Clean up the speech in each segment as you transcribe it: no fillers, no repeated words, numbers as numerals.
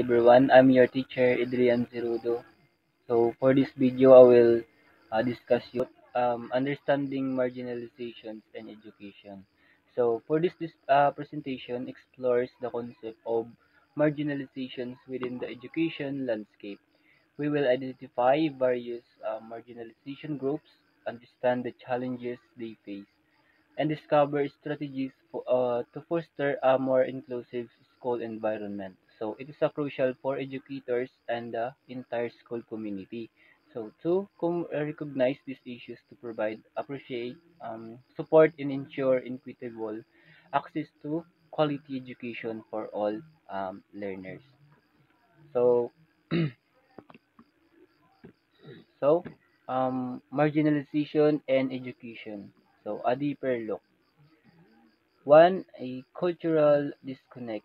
everyone. I'm your teacher, Adrian Zerudo. So for this video, I will discuss understanding marginalizations in education. So for this presentation explores the concept of marginalizations within the education landscape. We will identify various marginalization groups, understand the challenges they face, and discover strategies to foster a more inclusive school environment. So it is crucial for educators and the entire school community. So to recognize these issues to provide appreciate support and ensure equitable access to quality education for all learners. So marginalization and education. So a deeper look. One, a cultural disconnect.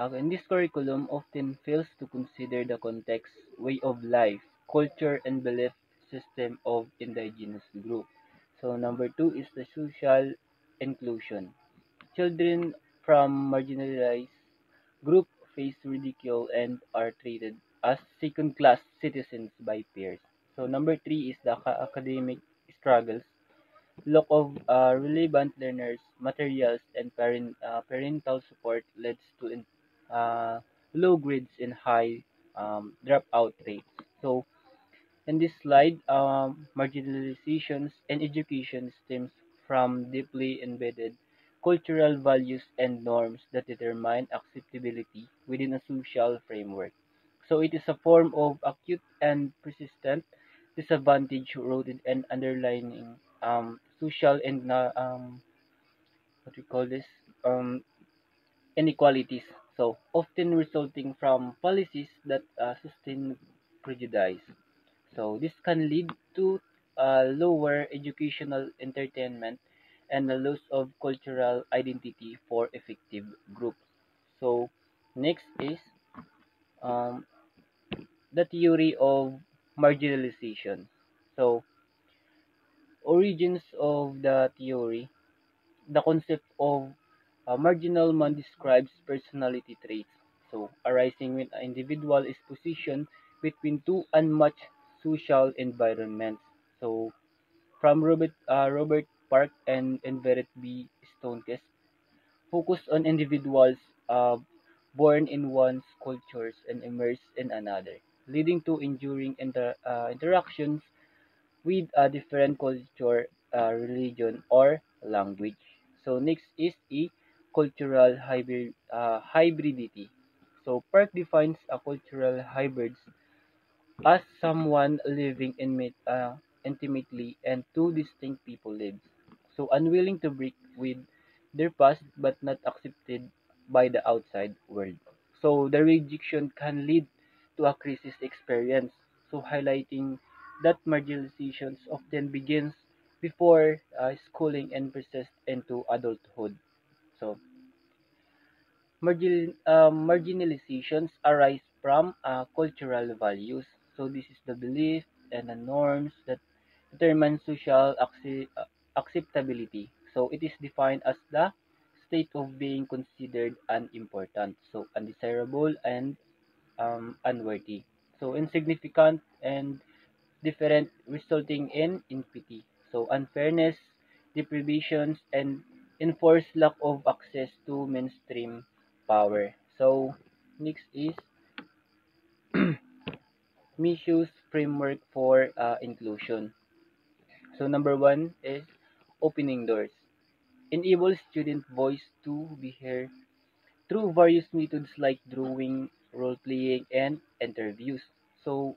In this curriculum often fails to consider the context, way of life, culture, and belief system of indigenous group. So number two is the social inclusion. Children from marginalized group face ridicule and are treated as second-class citizens by peers. So number three is the academic struggles. Lack of relevant learners, materials, and parental support leads to uh, low grades and high dropout rates. So, in this slide, marginalizations in education stems from deeply embedded cultural values and norms that determine acceptability within a social framework. So, it is a form of acute and persistent disadvantage rooted in underlying social and what we call this um, inequalities. So, often resulting from policies that sustain prejudice. So this can lead to lower educational entertainment and the loss of cultural identity for effective groups. So next is um, the theory of marginalization. So origins of the theory, the concept of marginal man describes personality traits. So arising when an individual is positioned between two unmatched social environments. So from Robert Park and Everett B. Stonekes, focus on individuals uh, born in one's cultures and immersed in another, leading to enduring interactions with a different culture, religion, or language. So next is a cultural hybridity. So Park defines a cultural hybrids as someone living intimately and two distinct people lives. So unwilling to break with their past but not accepted by the outside world. So the rejection can lead to a crisis experience. So highlighting that marginalization often begins before schooling and persists into adulthood. So marginalizations arise from cultural values. So this is the belief and the norms that determine social acceptability. So it is defined as the state of being considered unimportant, so undesirable and unworthy. So insignificant and different, resulting in inequity. So unfairness, deprivations, and enforced lack of access to mainstream power. So next is Michu's framework for inclusion. So number one is opening doors. Enable student voice to be heard through various methods like drawing, role playing, and interviews. So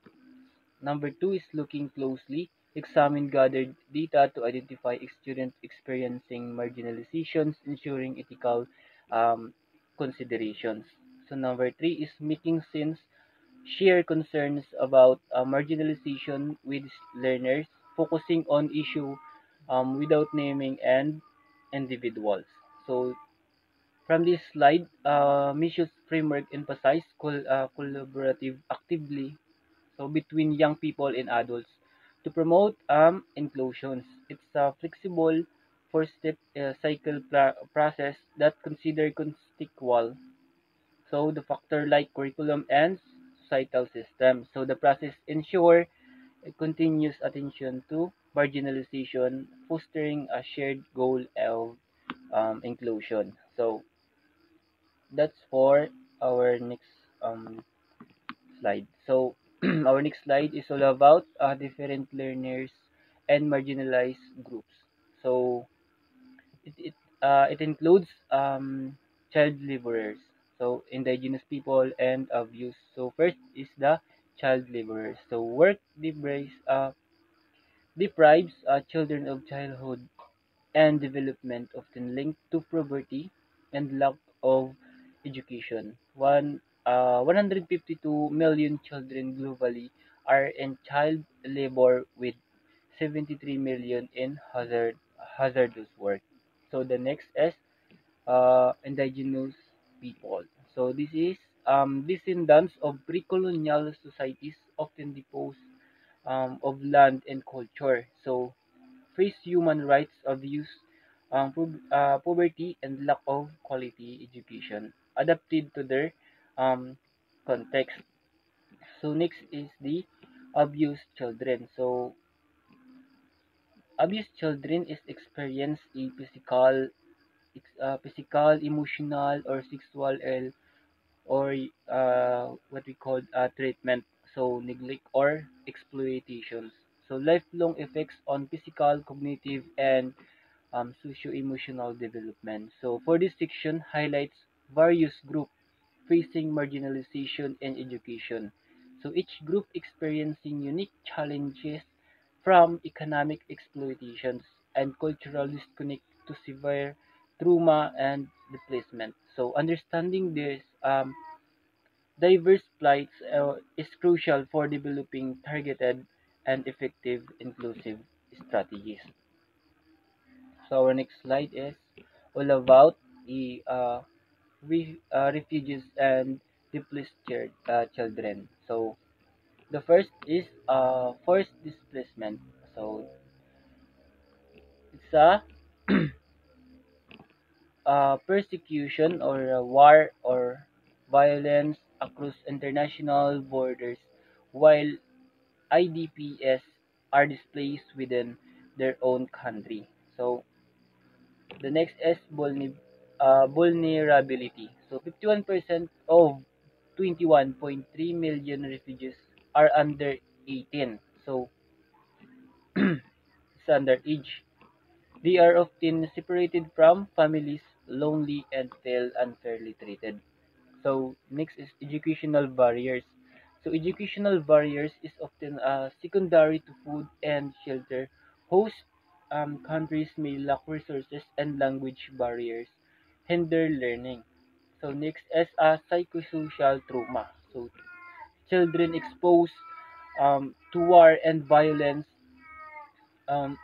number two is looking closely. Examine gathered data to identify students experiencing marginalizations, ensuring ethical um, considerations. So number three is making sense. Share concerns about marginalization with learners, focusing on issue without naming and individuals. So from this slide, Michu's framework emphasizes collaborative actively so between young people and adults to promote inclusions. It's a flexible four-step cycle process that consider contextual. So the factor like curriculum and societal system. So the process ensure a continuous attention to marginalization, fostering a shared goal of inclusion. So that's for our next slide. So our next slide is all about different learners and marginalized groups. So it includes child laborers, so indigenous people and abuse. So first is the child laborers. So work deprives children of childhood and development, often linked to poverty and lack of education. 152 million children globally are in child labor, with 73 million in hazardous work. So the next is indigenous people. So this is descendants of pre-colonial societies, often deposed of land and culture. So face human rights abuse, poverty, and lack of quality education adapted to their um, context. So next is the abused children. So abused children is experience a physical, emotional, or sexual ill, or what we call treatment. So neglect or exploitations. So lifelong effects on physical, cognitive, and socio-emotional development. So for this section highlights various groups facing marginalization in education. So each group experiencing unique challenges, from economic exploitations and cultural disconnect to severe trauma and displacement. So understanding this diverse plights is crucial for developing targeted and effective inclusive strategies. So our next slide is all about the refugees and displaced children. So the first is forced displacement. So it's a persecution or a war or violence across international borders, while IDPs are displaced within their own country. So the next is vulnerability. So 51% of 21.3 million refugees are under 18. So it's under age. They are often separated from families, lonely, and feel unfairly treated. So next is educational barriers. So educational barriers is often secondary to food and shelter. Host countries may lack resources, and language barriers hinder learning. So next is psychosocial trauma. So children exposed to war and violence um,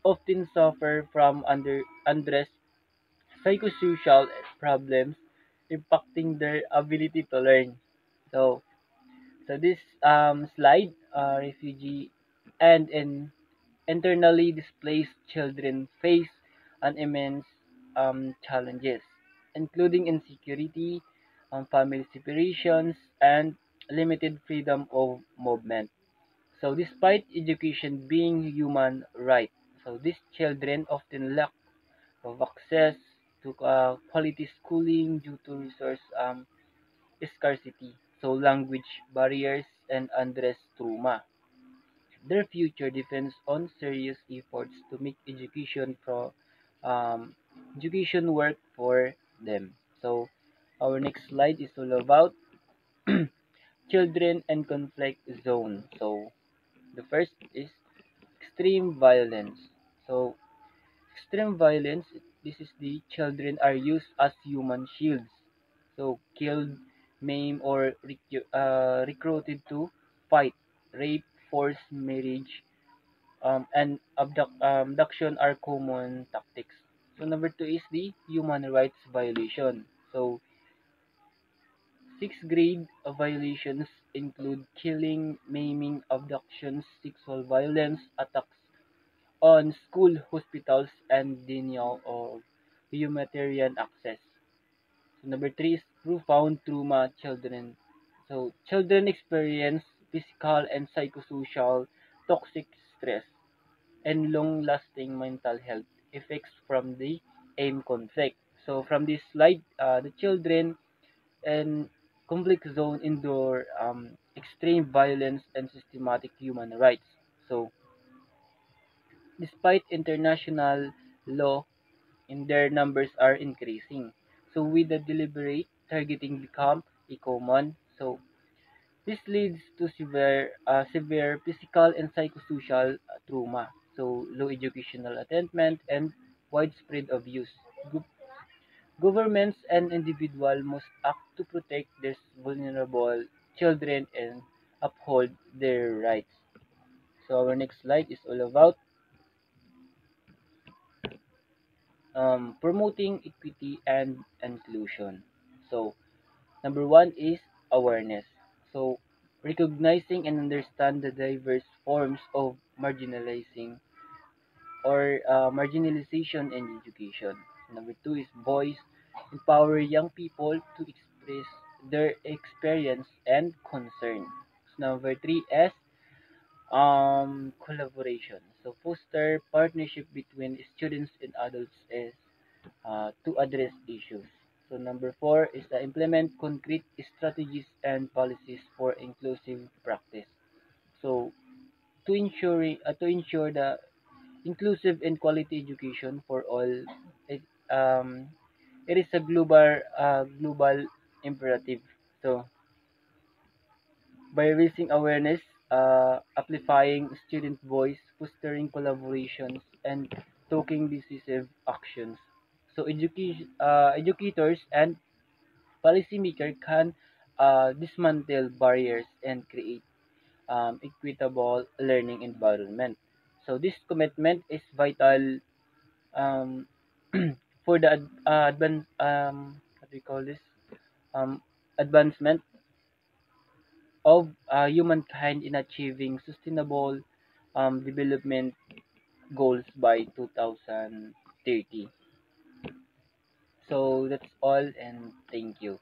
often suffer from unrest, psychosocial problems, impacting their ability to learn. So, so this slide, refugee and internally displaced children face an immense challenges, including insecurity, family separations, and limited freedom of movement. So despite education being human right, so these children often lack of access to quality schooling due to resource scarcity, so language barriers and unrest trauma. Their future depends on serious efforts to make um, education work for them. So our next slide is all about children and conflict zone. So the first is extreme violence. So extreme violence, this is the children are used as human shields. So killed, maimed, or recruited to fight, rape, forced marriage, and abduction are common tactics. So number two is the human rights violation. So sixth grade violations include killing, maiming, abductions, sexual violence, attacks on school, hospitals, and denial of humanitarian access. So number three is profound trauma children. So children experience physical and psychosocial toxic stress and long-lasting mental health effects from the AIM conflict. So from this slide, the children in conflict zone endure extreme violence and systematic human rights. So despite international law, in their numbers are increasing. So with the deliberate targeting become a common. So this leads to severe physical and psychosocial trauma. So low educational attainment and widespread abuse. Governments and individuals must act to protect these vulnerable children and uphold their rights. So our next slide is all about promoting equity and inclusion. So number one is awareness. So recognizing and understand the diverse forms of marginalization in education. Number two is voice. Empower young people to express their experience and concern. Number three is collaboration. So foster partnership between students and adults is to address issues. So number four is to implement concrete strategies and policies for inclusive practice. So to ensure the inclusive and quality education for all, it, um, it is a global imperative. So by raising awareness, amplifying student voice, fostering collaborations, and taking decisive actions. So educators and policymakers can dismantle barriers and create equitable learning environment. So this commitment is vital um, for the what do we call this advancement of humankind in achieving sustainable development goals by 2030. So that's all, and thank you.